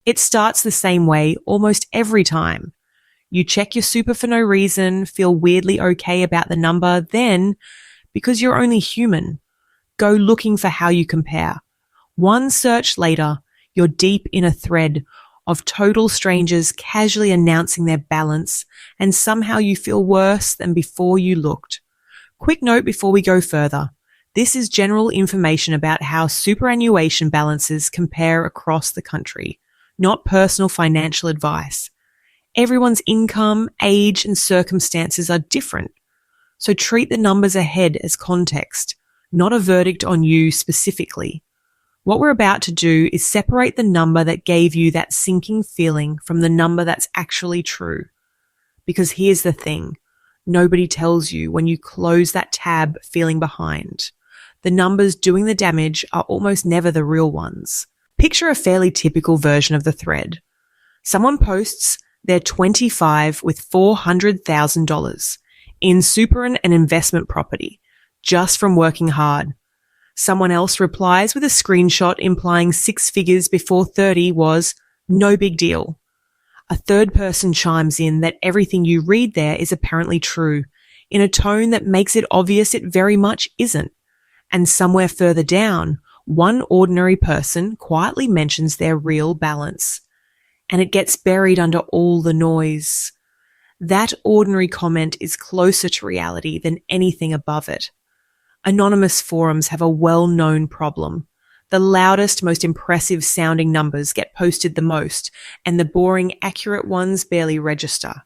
It starts the same way almost every time. You check your super for no reason, feel weirdly okay about the number, then, because you're only human, go looking for how you compare. One search later, you're deep in a thread of total strangers casually announcing their balance, and somehow you feel worse than before you looked. Quick note before we go further. This is general information about how superannuation balances compare across the country, not personal financial advice. Everyone's income, age, and circumstances are different, so treat the numbers ahead as context, not a verdict on you specifically. What we're about to do is separate the number that gave you that sinking feeling from the number that's actually true. Because here's the thing, nobody tells you when you close that tab feeling behind. The numbers doing the damage are almost never the real ones. Picture a fairly typical version of the thread. Someone posts they're 25 with $400,000 in super and investment property, just from working hard. Someone else replies with a screenshot implying 6 figures before 30 was no big deal. A third person chimes in that everything you read there is apparently true, in a tone that makes it obvious it very much isn't. And somewhere further down, one ordinary person quietly mentions their real balance. And it gets buried under all the noise. That ordinary comment is closer to reality than anything above it. Anonymous forums have a well-known problem. The loudest, most impressive sounding numbers get posted the most, and the boring, accurate ones barely register.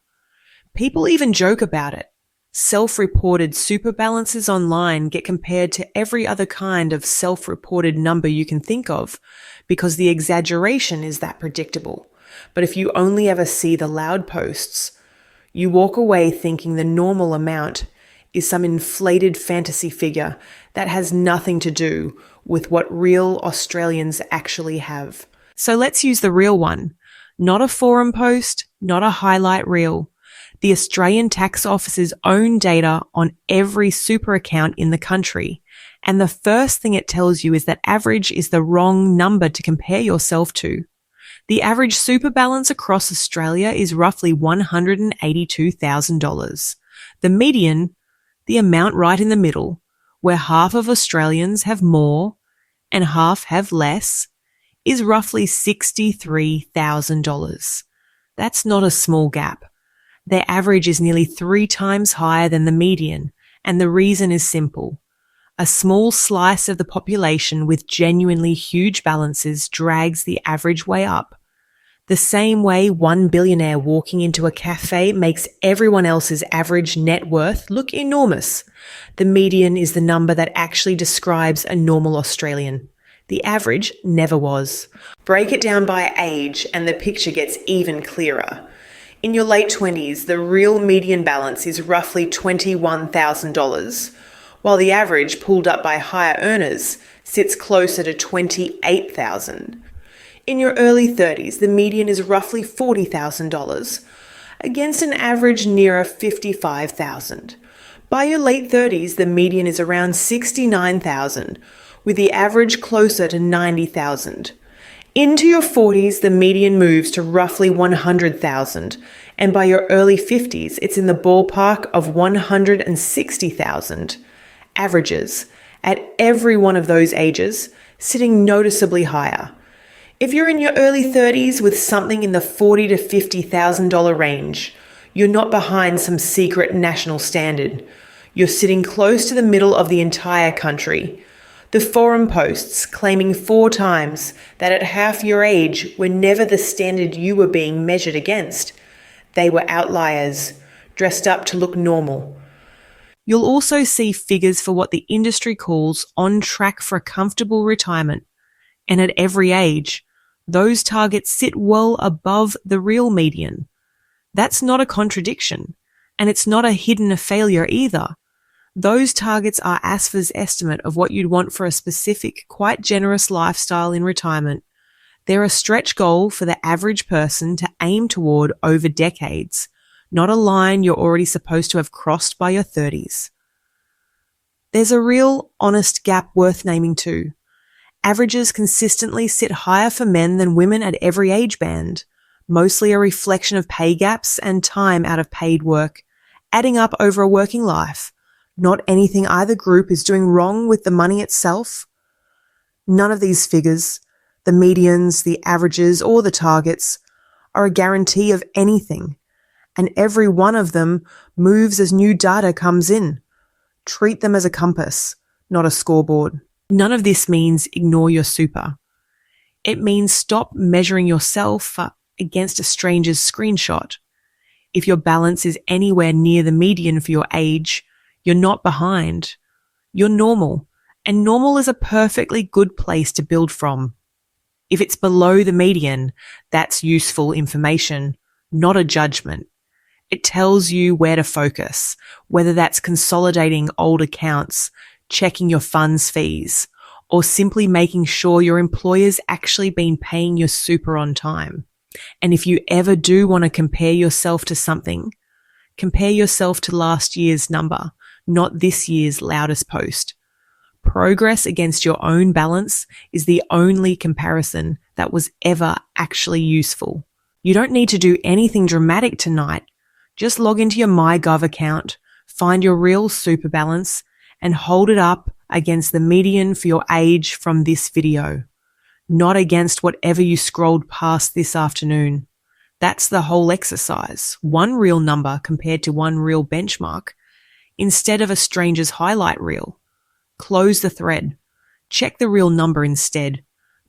People even joke about it. Self-reported super balances online get compared to every other kind of self-reported number you can think of, because the exaggeration is that predictable. But if you only ever see the loud posts, you walk away thinking the normal amount is some inflated fantasy figure that has nothing to do with what real Australians actually have. So let's use the real one. Not a forum post, not a highlight reel. The Australian Tax Office's own data on every super account in the country. And the first thing it tells you is that average is the wrong number to compare yourself to. The average super balance across Australia is roughly $182,000. The median, the amount right in the middle, where half of Australians have more and half have less, is roughly $63,000. That's not a small gap. Their average is nearly 3 times higher than the median, and the reason is simple. A small slice of the population with genuinely huge balances drags the average way up. The same way one billionaire walking into a cafe makes everyone else's average net worth look enormous. The median is the number that actually describes a normal Australian. The average never was. Break it down by age and the picture gets even clearer. In your late 20s, the real median balance is roughly $21,000, while the average pulled up by higher earners sits closer to $28,000. In your early 30s, the median is roughly $40,000, against an average nearer $55,000. By your late 30s, the median is around $69,000, with the average closer to $90,000. Into your 40s, the median moves to roughly $100,000, and by your early 50s, it's in the ballpark of $160,000. Averages, at every one of those ages, sitting noticeably higher. If you're in your early 30s with something in the $40,000 to $50,000 range, you're not behind some secret national standard. You're sitting close to the middle of the entire country. The forum posts claiming 4 times that at half your age were never the standard you were being measured against. They were outliers, dressed up to look normal. You'll also see figures for what the industry calls on track for a comfortable retirement. And at every age, those targets sit well above the real median. That's not a contradiction, and it's not a hidden failure either. Those targets are ASFA's estimate of what you'd want for a specific, quite generous lifestyle in retirement. They're a stretch goal for the average person to aim toward over decades, not a line you're already supposed to have crossed by your 30s. There's a real, honest gap worth naming too. Averages consistently sit higher for men than women at every age band, mostly a reflection of pay gaps and time out of paid work, adding up over a working life, not anything either group is doing wrong with the money itself. None of these figures, the medians, the averages, or the targets, are a guarantee of anything, and every one of them moves as new data comes in. Treat them as a compass, not a scoreboard. None of this means ignore your super. It means stop measuring yourself against a stranger's screenshot. If your balance is anywhere near the median for your age, you're not behind. You're normal, and normal is a perfectly good place to build from. If it's below the median, that's useful information, not a judgment. It tells you where to focus, whether that's consolidating old accounts, checking your funds fees, or simply making sure your employer's actually been paying your super on time. And if you ever do want to compare yourself to something, compare yourself to last year's number, not this year's loudest post. Progress against your own balance is the only comparison that was ever actually useful. You don't need to do anything dramatic tonight. Just log into your MyGov account, find your real super balance, and hold it up against the median for your age from this video, not against whatever you scrolled past this afternoon. That's the whole exercise. One real number compared to one real benchmark, instead of a stranger's highlight reel. Close the thread. Check the real number instead.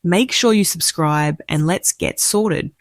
Make sure you subscribe, and let's get sorted.